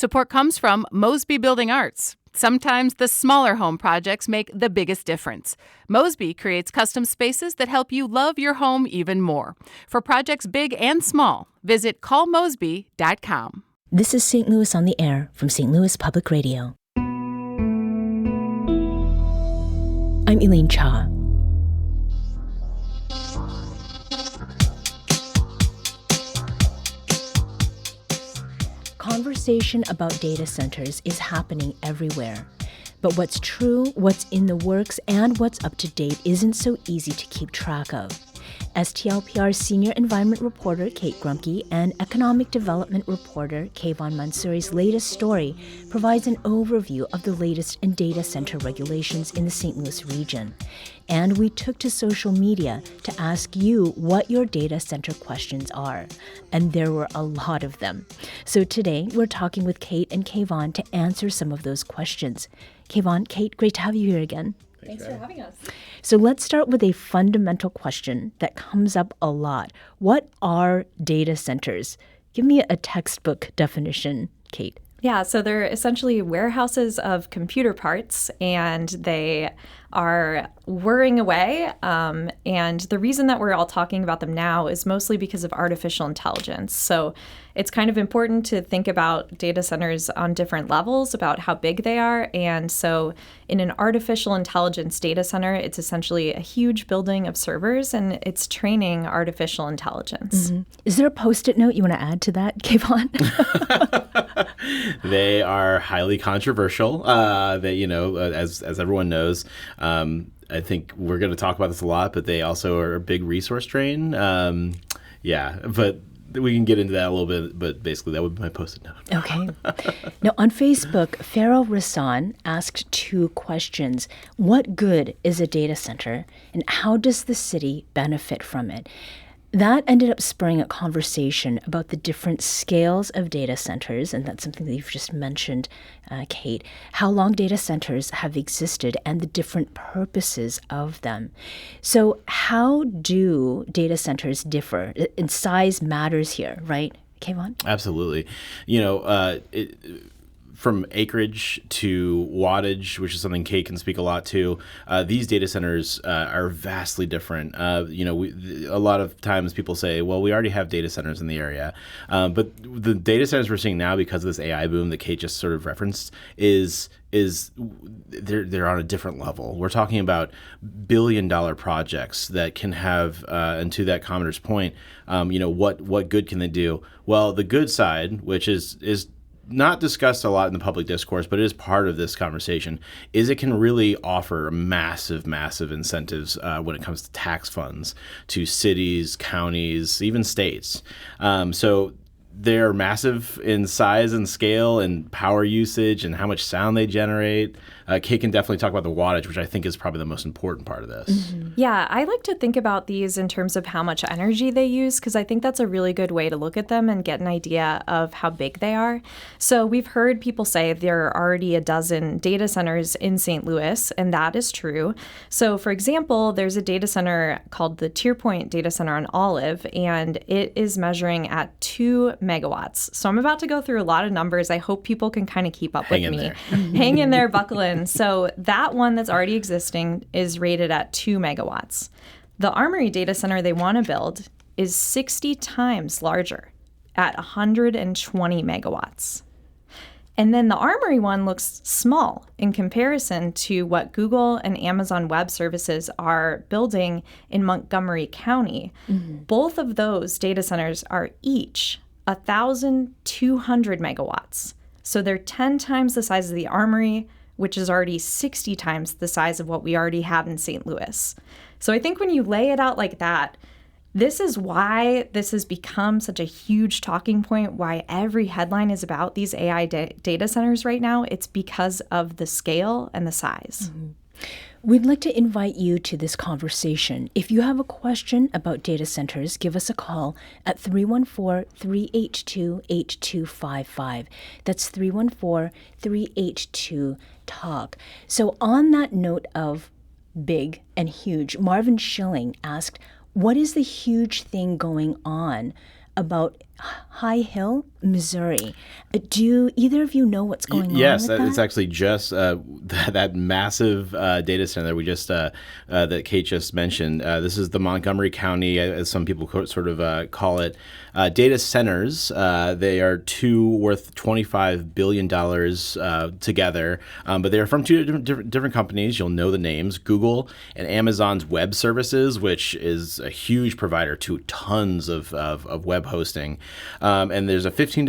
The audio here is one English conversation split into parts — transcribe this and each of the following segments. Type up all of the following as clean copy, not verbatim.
Support comes from Mosby Building Arts. Sometimes the smaller home projects make the biggest difference. Mosby creates custom spaces that help you love your home even more. For projects big and small, visit callmosby.com. This is St. Louis on the Air from St. Louis Public Radio. I'm Elaine Cha. Conversation about data centers is happening everywhere. But what's true, what's in the works, and what's up to date isn't so easy to keep track of. STLPR senior environment reporter Kate Grumke and economic development reporter Kavahn Mansouri's latest story provides an overview of the latest in data center regulations in the St. Louis region. And we took to social media to ask you what your data center questions are. And there were a lot of them. So today we're talking with Kate and Kavahn to answer some of those questions. Kavahn, Kate, great to have you here again. Thanks for having us. So let's start with a fundamental question that comes up a lot. What are data centers? Give me a textbook definition, Kate. Yeah, so they're essentially warehouses of computer parts, and they are whirring away. And the reason that we're all talking about them now is mostly because of artificial intelligence. So it's kind of important to think about data centers on different levels, about how big they are. And so in an artificial intelligence data center, it's essentially a huge building of servers, and it's training artificial intelligence. Mm-hmm. Is there a Post-it note you want to add to that, Kavahn? They are highly controversial. As everyone knows, I think we're going to talk about this a lot, but they also are a big resource drain. But we can get into that a little bit, but basically that would be my Post-it note. Okay. Now, on Facebook, Farrell Rassan asked two questions. What good is a data center, and how does the city benefit from it? That ended up spurring a conversation about the different scales of data centers, and that's something that you've just mentioned, Kate, how long data centers have existed and the different purposes of them. So how do data centers differ? And size matters here, right, Kavahn? Absolutely. From acreage to wattage, which is something Kate can speak a lot to, these data centers are vastly different. A lot of times people say, well, we already have data centers in the area. But the data centers we're seeing now because of this AI boom that Kate just sort of referenced is they're on a different level. We're talking about billion-dollar projects that can have, and to that commenter's point, what good can they do? Well, the good side, which is not discussed a lot in the public discourse, but it is part of this conversation, is it can really offer massive, massive incentives when it comes to tax funds to cities, counties, even states. So they're massive in size and scale and power usage and how much sound they generate. Kate can definitely talk about the wattage, which I think is probably the most important part of this. Mm-hmm. Yeah, I like to think about these in terms of how much energy they use, because I think that's a really good way to look at them and get an idea of how big they are. So we've heard people say there are already a dozen data centers in St. Louis, and that is true. So for example, there's a data center called the Tier Point Data Center on Olive, and it is measuring at 2 megawatts. So I'm about to go through a lot of numbers. I hope people can kind of keep up with me. Hang in there, buckle in. So that one that's already existing is rated at 2 megawatts. The Armory data center they want to build is 60 times larger at 120 megawatts. And then the Armory one looks small in comparison to what Google and Amazon Web Services are building in Montgomery County. Mm-hmm. Both of those data centers are each 1,200 megawatts. So they're 10 times the size of the Armory, which is already 60 times the size of what we already have in St. Louis. So I think when you lay it out like that, this is why this has become such a huge talking point, why every headline is about these AI data centers right now. It's because of the scale and the size. Mm-hmm. We'd like to invite you to this conversation. If you have a question about data centers, give us a call at 314-382-8255. That's 314-382-TALK. So on that note of big and huge, Marvin Schilling asked, what is the huge thing going on about High Hill, Missouri. Do either of you know what's going on Yes, with that? it's actually just that massive data center that we just that Kate just mentioned. This is the Montgomery County, as some people sort of call it, data centers. They are two worth $25 billion together, but they are from two different companies. You'll know the names: Google and Amazon's Web Services, which is a huge provider to tons of web hosting. And there's a $15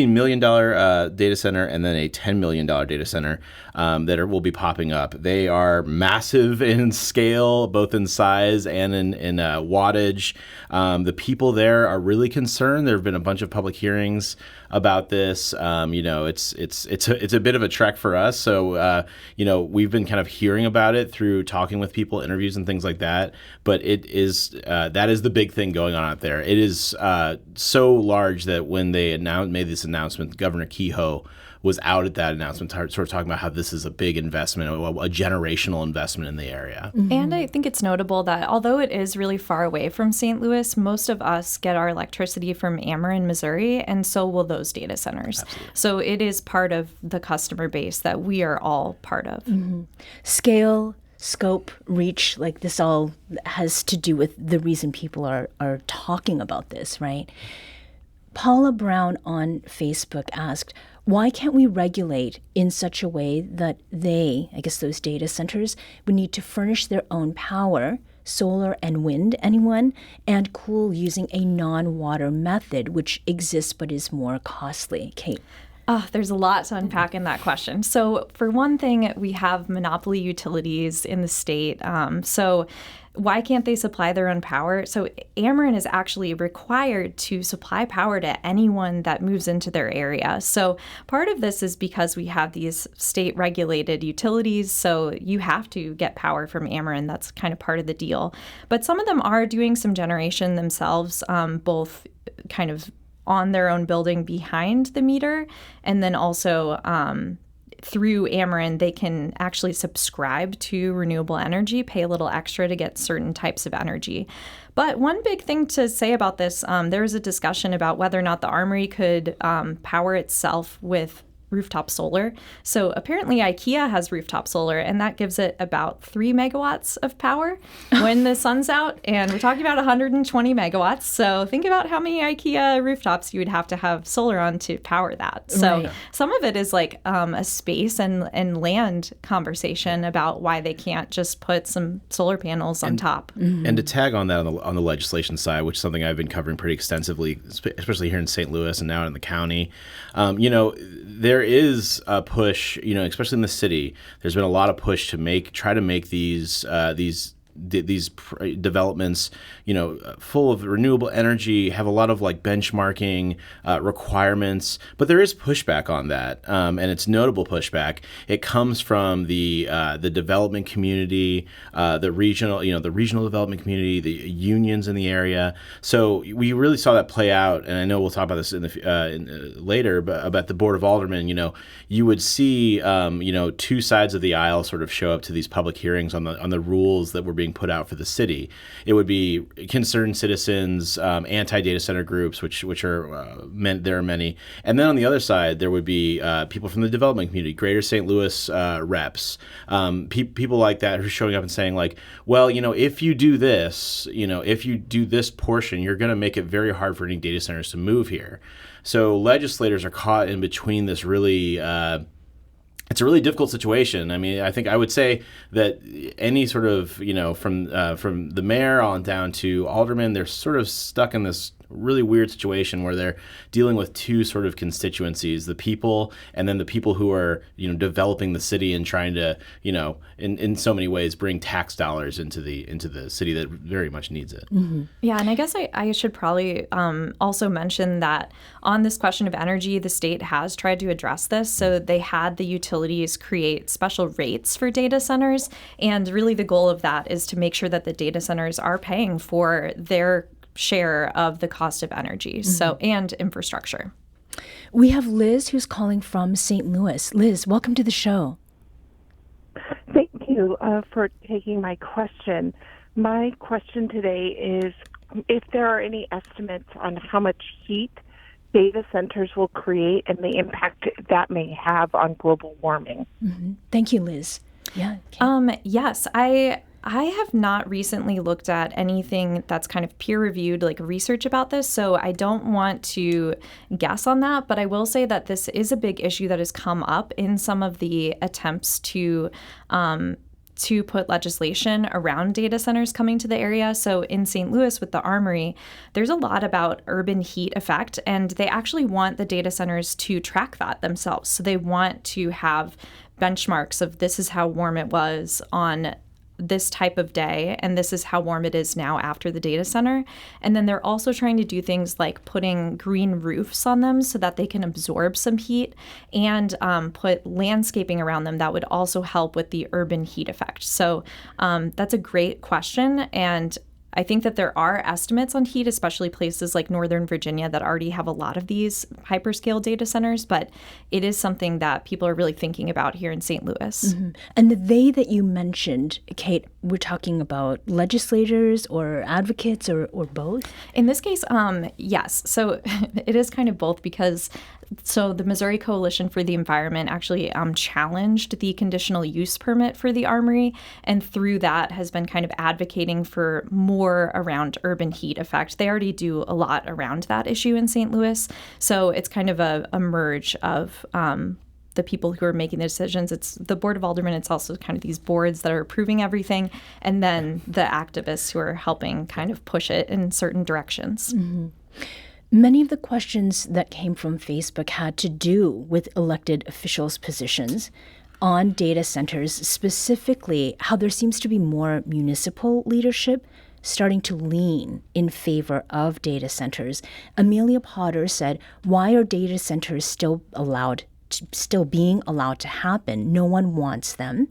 million data center, and then a $10 million data center that will be popping up. They are massive in scale, both in size and in wattage. The people there are really concerned. There have been a bunch of public hearings about this. It's a bit of a trek for us. So we've been kind of hearing about it through talking with people, interviews, and things like that. But it is that is the big thing going on out there. It is so large that when they made this announcement, Governor Kehoe was out at that announcement, sort of talking about how this is a big investment, a generational investment in the area. Mm-hmm. And I think it's notable that although it is really far away from St. Louis, most of us get our electricity from Ameren, Missouri, and so will those data centers. Absolutely. So it is part of the customer base that we are all part of. Mm-hmm. Scale, scope, reach, like this all has to do with the reason people are talking about this, right? Paula Brown on Facebook asked, why can't we regulate in such a way that those data centers, would need to furnish their own power, solar and wind, anyone, and cool using a non-water method, which exists but is more costly? Kate. There's a lot to unpack in that question. So for one thing, we have monopoly utilities in the state. So why can't they supply their own power? So Ameren is actually required to supply power to anyone that moves into their area. So part of this is because we have these state-regulated utilities, so you have to get power from Ameren. That's kind of part of the deal. But some of them are doing some generation themselves, both kind of on their own building behind the meter, and then also through Ameren, they can actually subscribe to renewable energy, pay a little extra to get certain types of energy. But one big thing to say about this, there was a discussion about whether or not the Armory could power itself with rooftop solar. So apparently IKEA has rooftop solar, and that gives it about 3 megawatts of power when the sun's out. And we're talking about 120 megawatts. So think about how many IKEA rooftops you would have to have solar on to power that. So some of it is like a space and land conversation about why they can't just put some solar panels on top. Mm-hmm. And to tag on that on the legislation side, which is something I've been covering pretty extensively, especially here in St. Louis and now in the county, there is a push, especially in the city. There's been a lot of push to try to make these developments, full of renewable energy, have a lot of like benchmarking requirements, but there is pushback on that, and it's notable pushback. It comes from the development community, the regional development community, the unions in the area. So we really saw that play out, and I know we'll talk about this later, but about the Board of Aldermen. You would see two sides of the aisle sort of show up to these public hearings on the rules that were being put out for the city. It would be concerned citizens, anti-data center groups, which are there are many, and then on the other side there would be people from the development community, Greater St. Louis reps, people like that who are showing up and saying like, well, if you do this, if you do this portion, you're going to make it very hard for any data centers to move here. So legislators are caught in between this really. It's a really difficult situation. I mean, I think I would say that any sort of, from the mayor on down to aldermen, they're sort of stuck in this really weird situation where they're dealing with two sort of constituencies, the people and then the people who are, developing the city and trying to, in so many ways bring tax dollars into the city that very much needs it. Mm-hmm. Yeah, and I guess I should probably also mention that on this question of energy, the state has tried to address this. So they had the utilities create special rates for data centers, and really the goal of that is to make sure that the data centers are paying for their share of the cost of energy, and infrastructure. We have Liz who's calling from St. Louis. Liz, welcome to the show. Thank you for taking my question. My question today is, if there are any estimates on how much heat data centers will create and the impact that may have on global warming. Mm-hmm. Thank you, Liz. Yeah. Yes, I have not recently looked at anything that's kind of peer-reviewed, like research about this, so I don't want to guess on that, but I will say that this is a big issue that has come up in some of the attempts to put legislation around data centers coming to the area. So in St. Louis with the Armory, there's a lot about urban heat effect, and they actually want the data centers to track that themselves. So they want to have benchmarks of this is how warm it was on this type of day, and this is how warm it is now after the data center. And then they're also trying to do things like putting green roofs on them so that they can absorb some heat, and put landscaping around them that would also help with the urban heat effect. So that's a great question. And I think that there are estimates on heat, especially places like Northern Virginia that already have a lot of these hyperscale data centers, but it is something that people are really thinking about here in St. Louis. Mm-hmm. And the they that you mentioned, Kate, we're talking about legislators or advocates or both? In this case, yes. So it is kind of both, because the Missouri Coalition for the Environment actually challenged the conditional use permit for the Armory, and through that has been kind of advocating for more around urban heat effect. They already do a lot around that issue in St. Louis, so it's kind of a merge of the people who are making the decisions. It's the Board of Aldermen. It's also kind of these boards that are approving everything, and then the activists who are helping kind of push it in certain directions. Mm-hmm. Many of the questions that came from Facebook had to do with elected officials' positions on data centers, specifically how there seems to be more municipal leadership starting to lean in favor of data centers. Amelia Potter said, "Why are data centers still being allowed to happen? No one wants them."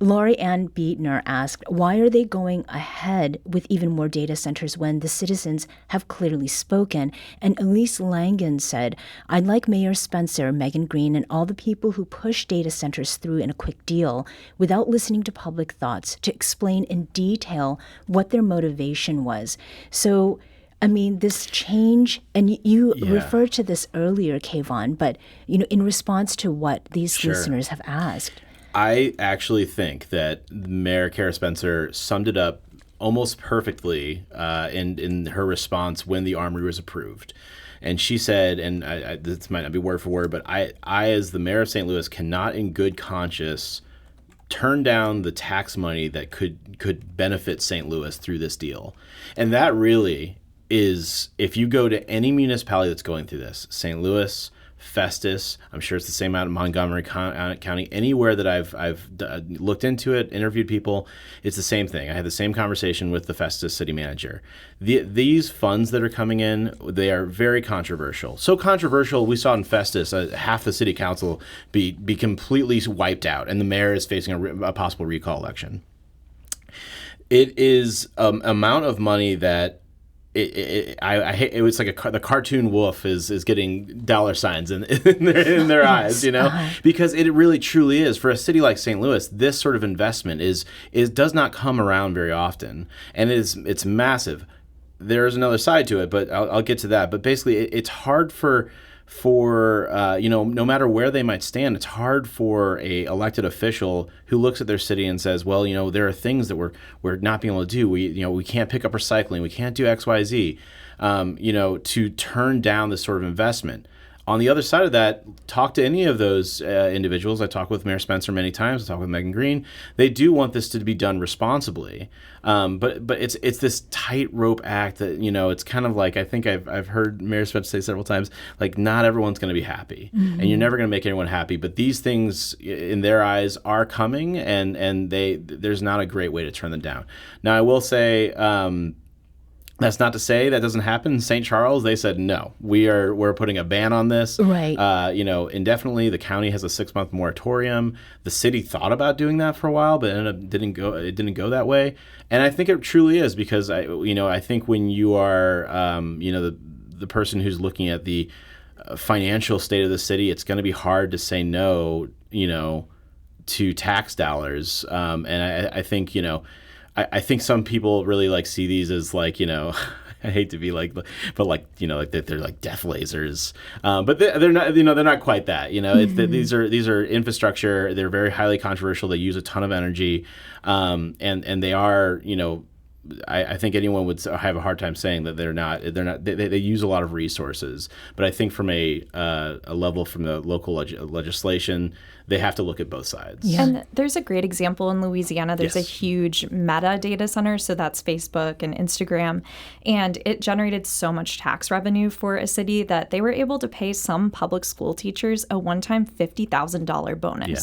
Laurie Ann Beatner asked, why are they going ahead with even more data centers when the citizens have clearly spoken? And Elise Langen said, I'd like Mayor Spencer, Megan Green, and all the people who push data centers through in a quick deal without listening to public thoughts to explain in detail what their motivation was. So, I mean, this change, and you referred to this earlier, Kavahn, but, in response to what these listeners have asked. I actually think that Mayor Kara Spencer summed it up almost perfectly in her response when the Armory was approved. And she said, and this might not be word for word, but I as the mayor of St. Louis, cannot in good conscience turn down the tax money that could benefit St. Louis through this deal. And that really is, if you go to any municipality that's going through this, St. Louis, Festus, I'm sure it's the same out in Montgomery County, anywhere that I've looked into it, interviewed people, it's the same thing. I had the same conversation with the Festus city manager. These funds that are coming in, they are very controversial. So controversial, we saw in Festus half the city council be completely wiped out, and the mayor is facing a possible recall election. It is amount of money that I hate. It was like the cartoon wolf is getting dollar signs in their eyes, because it really truly is, for a city like St. Louis, this sort of investment does not come around very often, and it's massive. There's another side to it, but I'll get to that. But basically, it's hard for no matter where they might stand, it's hard for a elected official who looks at their city and says, well, there are things that we're not being able to do. We can't pick up recycling. We can't do X, Y, Z, to turn down this sort of investment. On the other side of that, talk to any of those individuals. I talk with Mayor Spencer many times. I talk with Megan Green. They do want this to be done responsibly, but it's this tightrope act that it's kind of like, I think I've heard Mayor Spencer say several times, like, not everyone's going to be happy, and you're never going to make anyone happy. But these things, in their eyes, are coming, and there's not a great way to turn them down. Now, I will say. That's not to say that doesn't happen. In St. Charles, they said, no, we're putting a ban on this. Right. Indefinitely. The county has a 6-month moratorium. The city thought about doing that for a while, but it didn't go that way. And I think it truly is, because I think when you are, the person who's looking at the financial state of the city, it's going to be hard to say no, to tax dollars. And I think, I think some people really like see these as like, I hate to be like, but like, like they're like death lasers. But they're not, they're not quite that, these are infrastructure. They're very highly controversial. They use a ton of energy. And they are, I think anyone would have a hard time saying that they're not, they use a lot of resources. But I think from a level from the local legislation, they have to look at both sides. Yeah. And there's a great example in Louisiana. There's a huge Meta data center, so that's Facebook and Instagram, and it generated so much tax revenue for a city that they were able to pay some public school teachers a one-time $50,000 bonus. Yeah.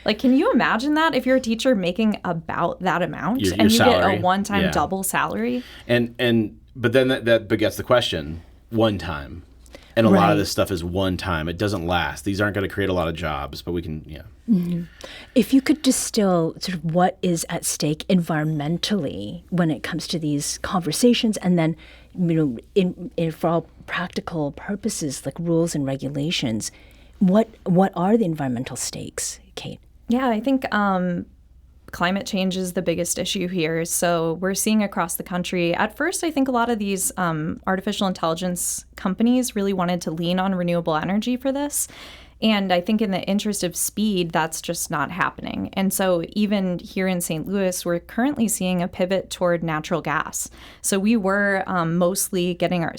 Like, can you imagine that if you're a teacher making about that amount and you salary. Get a one-time double salary? But then that begets the question, one time. And a lot of this stuff is one time. It doesn't last. These aren't going to create a lot of jobs, but we can, Mm-hmm. If you could distill sort of what is at stake environmentally when it comes to these conversations, and then, in for all practical purposes, like rules and regulations, what are the environmental stakes, Kate? Yeah, I think climate change is the biggest issue here. So we're seeing across the country. At first, I think a lot of these artificial intelligence companies really wanted to lean on renewable energy for this. And I think in the interest of speed, that's just not happening. And so even here in St. Louis, we're currently seeing a pivot toward natural gas. So we were mostly getting our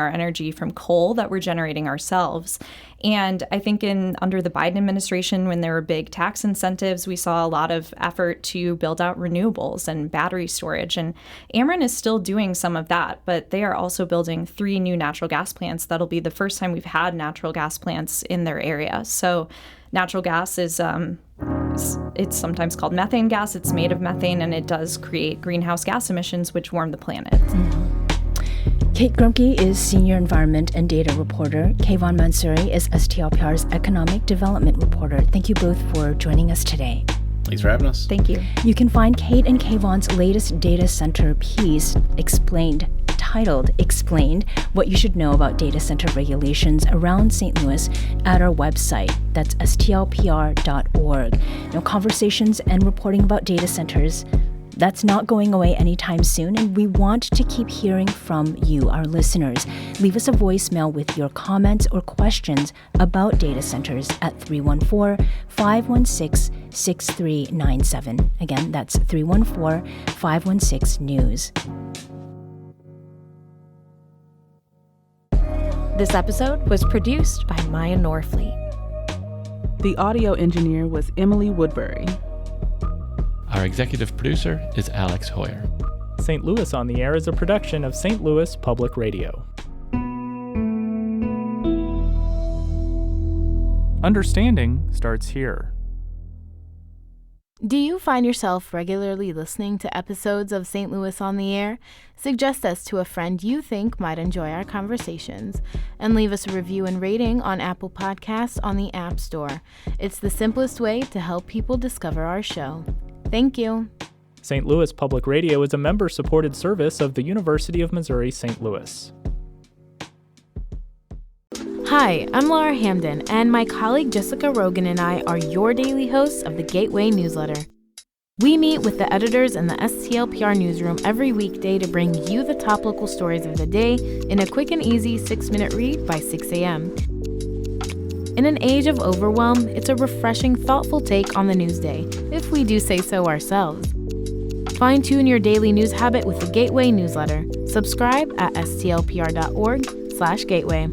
energy from coal that we're generating ourselves. And I think under the Biden administration, when there were big tax incentives, we saw a lot of effort to build out renewables and battery storage. And Ameren is still doing some of that, but they are also building 3 new natural gas plants. That'll be the first time we've had natural gas plants in their area. So natural gas is it's sometimes called methane gas. It's made of methane, and it does create greenhouse gas emissions, which warm the planet. Mm-hmm. Kate Grumke is Senior Environment and Data Reporter. Kavahn Mansouri is STLPR's Economic Development Reporter. Thank you both for joining us today. Thanks for having us. Thank you. You can find Kate and Kavahn's latest data center piece, titled Explained, What You Should Know About Data Center Regulations Around St. Louis, at our website. That's STLPR.org. Now, conversations and reporting about data centers, that's not going away anytime soon, and we want to keep hearing from you, our listeners. Leave us a voicemail with your comments or questions about data centers at 314-516-6397. Again, that's 314-516-NEWS. This episode was produced by Maya Norfleet. The audio engineer was Emily Woodbury. Our executive producer is Alex Hoyer. St. Louis on the Air is a production of St. Louis Public Radio. Understanding starts here. Do you find yourself regularly listening to episodes of St. Louis on the Air? Suggest us to a friend you think might enjoy our conversations, and leave us a review and rating on Apple Podcasts on the App Store. It's the simplest way to help people discover our show. Thank you. St. Louis Public Radio is a member-supported service of the University of Missouri St. Louis. Hi, I'm Laura Hamden, and my colleague Jessica Rogan and I are your daily hosts of the Gateway newsletter. We meet with the editors in the STLPR newsroom every weekday to bring you the top local stories of the day in a quick and easy 6-minute read by 6 a.m. In an age of overwhelm, it's a refreshing, thoughtful take on the news day, if we do say so ourselves. Fine-tune your daily news habit with the Gateway newsletter. Subscribe at stlpr.org/gateway.